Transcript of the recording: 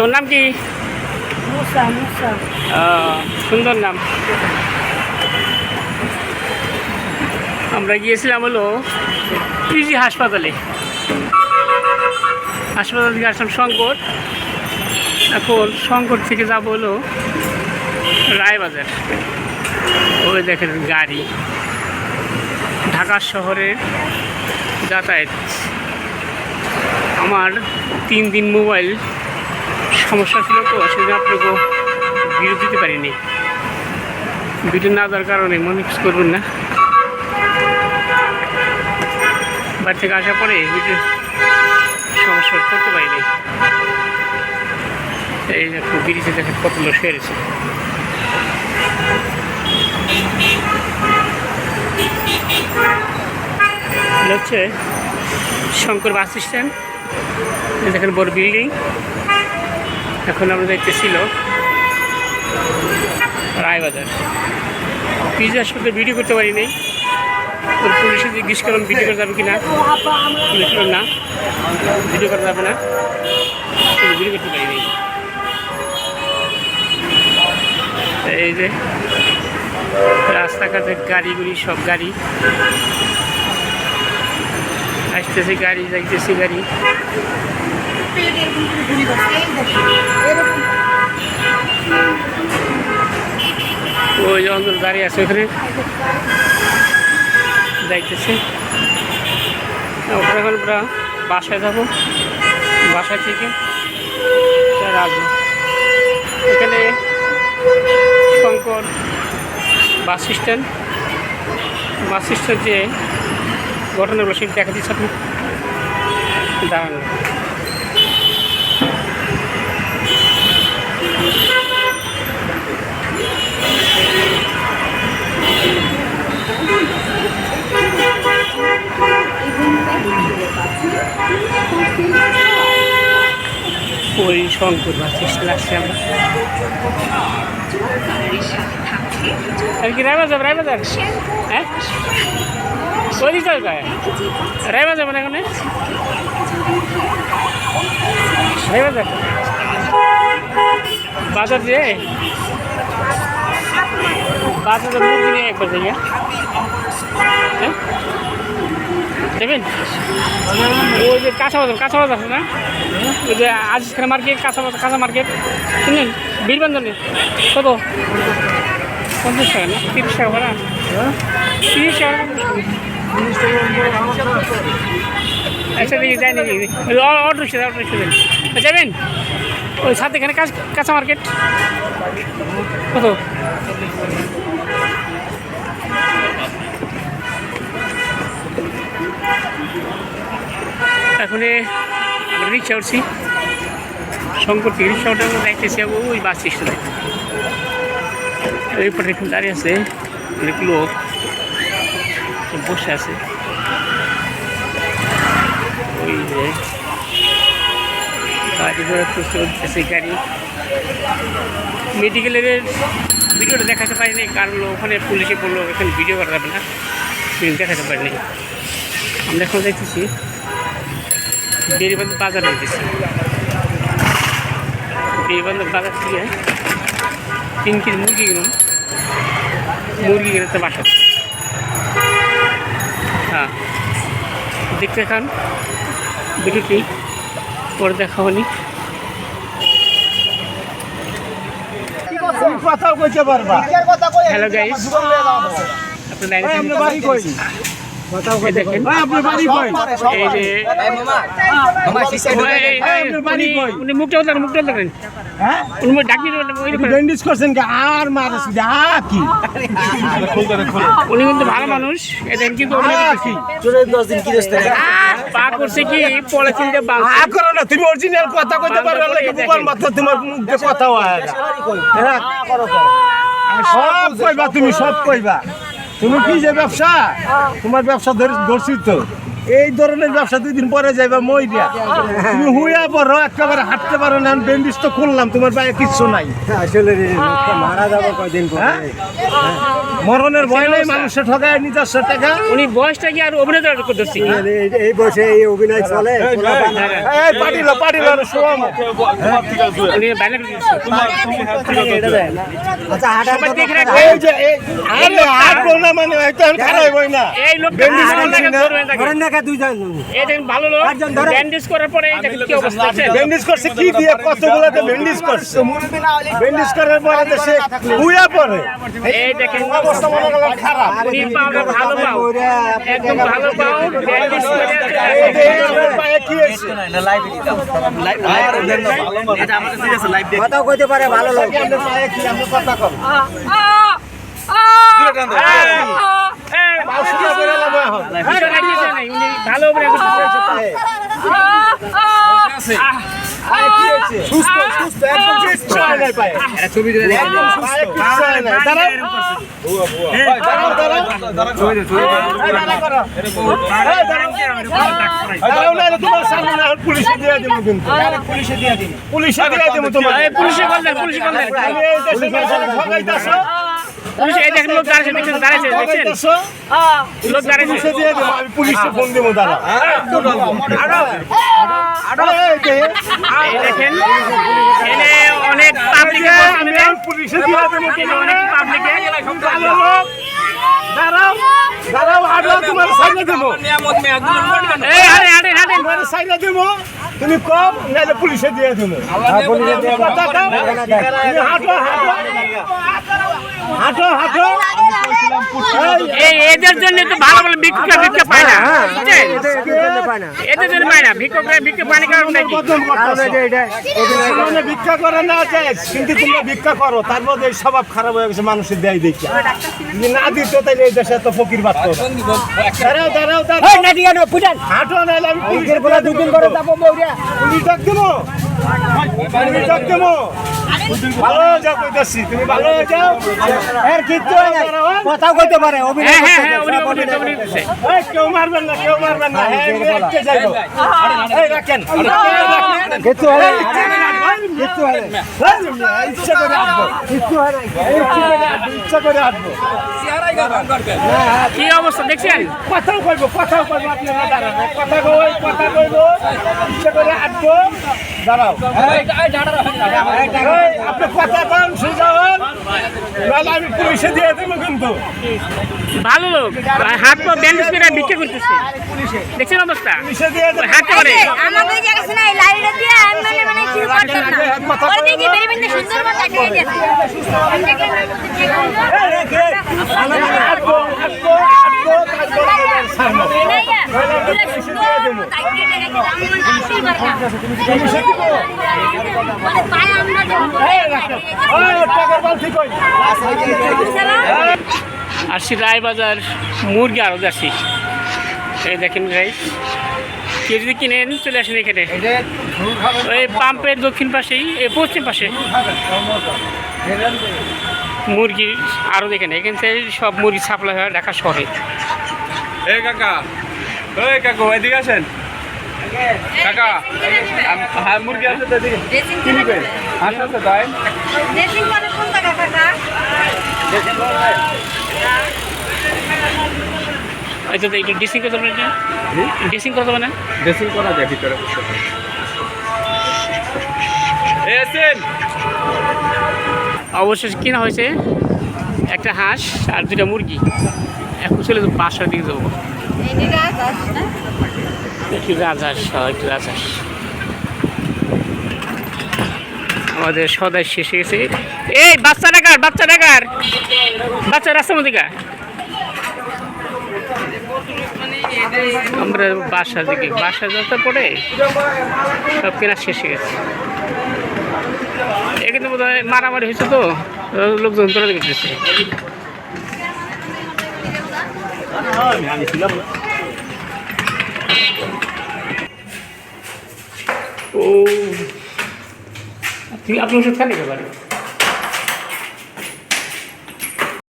তোর নাম কি? সুন্দর নাম। আমরা গিয়েছিলাম হলো পিজি হাসপাতাল থেকে আসলাম শঙ্কর। এখন শঙ্কর থেকে যাব হলো রায়বাজার। ওই দেখেন গাড়ি, ঢাকা শহরের যাতায়াত। আমার 3 দিন মোবাইল সমস্যা ছিল, তো সেজন্য আপনাকে ভিডিও দিতে পারিনি। ভিডিও না দেওয়ার কারণে মনে কিছু করবেন না। বাড়ি থেকে আসার পরে ভিডিও সমস্যা করতে পারিনি। এই দেখুন ব্রিজে দেখেন কত লোক সেরেছে। হচ্ছে শঙ্কর বাস স্ট্যান্ড, দেখেন বড় বিল্ডিং। এখন আমরা দেখতেছিল রায়বাজার। পিজি হাসপাতালে ভিডিও করতে পারি নাই, পুলিশে জিজ্ঞেস করলাম ভিডিও করা যাবে কিনা, পুলিশ বলল না ভিডিও করা যাবে না, ভিডিও করতে পারি নাই। এই যে রাস্তাঘাটের গাড়িগুলি, সব গাড়ি আসতেছে, গাড়ি যাইতেছে, গাড়ি। ওই যে অন্তর দাঁড়িয়ে আছে ওখানে যাইতেছে। ওখানে এখন পুরা বাসায় যাবো, বাসা থেকে আসবো। এখানে শঙ্কর বাস স্ট্যান্ড যে ঘটনাগুলো সেটা দেখা দিচ্ছে আপনি দাঁড়ানো। ওই শঙ্কর বাস স্ট্যান্ড আসছে আমরা। আর কি রায়বাজার হ্যাঁ ওই দিকে রায়বাজার মানে এখানে রায়বাজার বাজার যে বাজার মুরগি নিয়ে একবার যাই। হ্যাঁ দেবেন ওই যে কাঁচা বাজার আছে না, ওই যে আজিজখানা মার্কেট, কাঁচা মার্কেট শুনলেন, বীরবান্ধনে কত 50 টাকা না 30 টাকা ভাড়া, 30 টাকা। আচ্ছা দেখি যাই নাকি অটো যাবেন ওই সাথে এখানে কাঁচা মার্কেট কত? এখন আমরা রিক্সা উঠছি শঙ্কর থেকে। রিক্সা ওঠার মধ্যে দেখতেছি ওই বাস স্টেশনে ওই পরে একটু দাঁড়িয়ে আছে, অনেক লোক বসে আছে। ওই যে গাড়ি ঘোড়া চলতেছে, গাড়ি। মেডিকেলের ভিডিওটা দেখাতে পারিনি, কারণ ওখানে পুলিশে বললো এখানে ভিডিও করা যাবে না, দেখাতে পারিনি। আমরা এখন দেখতেছি বেরিবান্ধব বাজার দেখতেছি। বেরিবান্ধব বাজার থেকে 3 কেজি মুরগি কিনুন তো বাসা। হ্যাঁ দেখতে খান ভিডিওটি পরে দেখা হয়নি। হ্যালো গাইস, উনি মুখটা দেখেন, উনি কিন্তু ভালো মানুষ, কিন্তু পা করছে কি পলিথিন দিয়ে করো না। তুমি অরিজিনাল কথা কইতে পারো, তোমার মুখ দিয়ে কথা হয়, সব কইবা, তুমি সব কইবা। তুমি কি যে ব্যবসা, তোমার ব্যবসা ধরছি তো এই ধরনের ব্যবসা 2 দিন পরে যাইবা মইরা তুমি হুইয়া পড়ো একেবারে হাঁটতে পারো না ব্যান্ডেজ তো করলাম তোমার পায়ে কিচ্ছু নাই আসলে মারা যাবো কয়দিন পরে মরণের ভয় নেই মানুষের ঠকায় নিজস্ব টাকা উনি বয়সটা কি আর অভিনেতা করতেছি এই বয়সে এই অভিনয় চলে এই পাটিল শোয়াম উনি বাইরে আচ্ছা হাঁটার সবাই দেখে কথা- রাখবে। এই যে আরে হাঁটবো না মানে হয়তো আমি খারাপ হই না এই লোক ব্যান্ডেজ করছি না ধরেন না কে দুইজন এই দেখেন ভালো লোক ব্যান্ডেজ করার পরে এই দেখেন কি অবস্থা আছে ব্যান্ডেজ করছে কি দিয়ে কতগুলোতে ব্যান্ডেজ করছে ব্যান্ডেজ করার পরে তো সে হুইয়া পড়ে এই দেখেন অবস্থা মনে করলাম খারাপ উনি পাওটা ভালো পাও একদম ভালো পাও ব্যান্ডেজ করে এই যে আমার পায়ে কি হয়েছে কথাও কইতে পারে ভালো লোক আপনার পায়ে কি আপনি কথা কম পাঁচশো করে লাভ এখন উনি ভালো অভিনয় করতেছে পায়ে কি হয়েছে সুস্থ একদম সুস্থ নাই পায়ে ছবি তুলে দেখ একদম পায়ে কিচ্ছু হয় নাই দাঁড়াও দাঁড়াও না তোমার সামনে না পুলিশে দিয়ে দেবো কিন্তু পুলিশে দিয়ে দেবো তোমার পুলিশে বল দেন পুলিশে বল দেন আমি এই দেশে ঠকাইতাছো পুলিশে এই দেখেন লোক দাঁড়াচ্ছে দেখছেন দাঁড়াচ্ছে দেখছেন লোক দাঁড়াচ্ছে পুলিশে দিয়ে দেবো আমি পুলিশে ফোন দেবো দাঁড়া এই দেখেন এনে অনেক পাবলিক আমি পুলিশে দিয়ে দেবো অনেক পাবলিক দাঁড়াও দাঁড়াও আরো তোমার সাইডে দেবো এই হাঁটেন হাঁটেন হাঁটেন তোমার সাইডে দেবো তুমি কম নাহলে পুলিশে দিয়ে দেবো কথা কও। তুমি হাঁটো হাঁটো হাঁটো এই এদের জন্য তো ভালো ভালো ভিক্ষা পায় না বুঝছেন এদের জন্য পায় না ভিক্ষা পায় না কারণ নাকি মানে ভিক্ষা করে না চাই কিন্তু তোমরা ভিক্ষা করো তার মধ্যে এই স্বভাব খারাপ হয়ে গেছে মানুষের দেয় দেখি যদি না দিত তাহলে এই দেশে এত ফকির বাদ দাঁড়াও হাঁটো নাহলে আমি পুলিশের বলে 2 দিন করে যাবো পুলিশ ডাক দেবো পুলিশ ডাক দেবো ভালো যাও কইতাছি তুমি ভালো যাও এর কিচ্ছু হয় না কথাও কইতে পারে অভিনয় হ্যাঁ হ্যাঁ করতে হ্যাঁ পারে, উনি দিচ্ছে এই কেউ মারবেন না হ্যাঁ আমি একটা যাইবো এই রাখেন কিচ্ছু হয় না, কিচ্ছু হয় না, ইচ্ছা করে আসবো কিচ্ছু হয় না। ইচ্ছা করে আসবো কি অবস্থা দেখছেন কথাও কইবো আপনারা দাঁড়ান কথা কইবো ইচ্ছা করে আসবো দাঁড়াও এই, আপনি কথা কন সুজান নাহলে আমি পুলিশে দিয়ে দেবো কিন্তু ভালো লোক হাত পা ব্যান্ডেজ করে ভিক্ষা করতেছে দেখছেন অবস্থা পুলিশে দিয়ে দেবো হাঁটতে পারে আমাদের জায়গা না এই লাইনটা দিয়ে আমি মানে কিছু করতাম না ওর দিকে বেরিয়ে সুন্দর মতো আটকে গেছে আসবো আসছি রায়বাজার মুরগি আরো আসি এই দেখেন রাইস কেউ যদি কিনেন চলে আসেন এখানে ওই পাম্পের দক্ষিণ পাশেই পশ্চিম পাশে মুরগি আরও দেখেন এখান থেকে সব মুরগি সাপ্লাই হয় ঢাকা শহরে এই কাকা ওই কাকু এদিকে আসেন কাকা হ্যাঁ মুরগি আছে তো এদিকে কি নিবেন আচ্ছা আচ্ছা তাই ড্রেসিং করে কোন টাকা কাকা আচ্ছা তো একটু ড্রেসিং করতে পারেন ড্রেসিং করতে পারেন ড্রেসিং করা যায় ভিতরে এসেন অবশেষে কেনা হয়েছে একটা হাঁস আর 2টা মুরগি এখন চলে তো বাসার দিকে যাবো একটু রাজহাঁস একটু রাজহাঁস আমাদের সদাই শেষ হয়ে গেছে এই বাচ্চা ডাকার বাচ্চা রাস্তার মধ্যে গা আমরা বাসার দিকে বাসা যাওয়ার পরে সব কেনা শেষ হয়ে গেছে এখানে বোধ হয় মারামারি হয়েছে তো লোকজন তোলা করতেছে ও আপনি ওষুধ খান একেবারে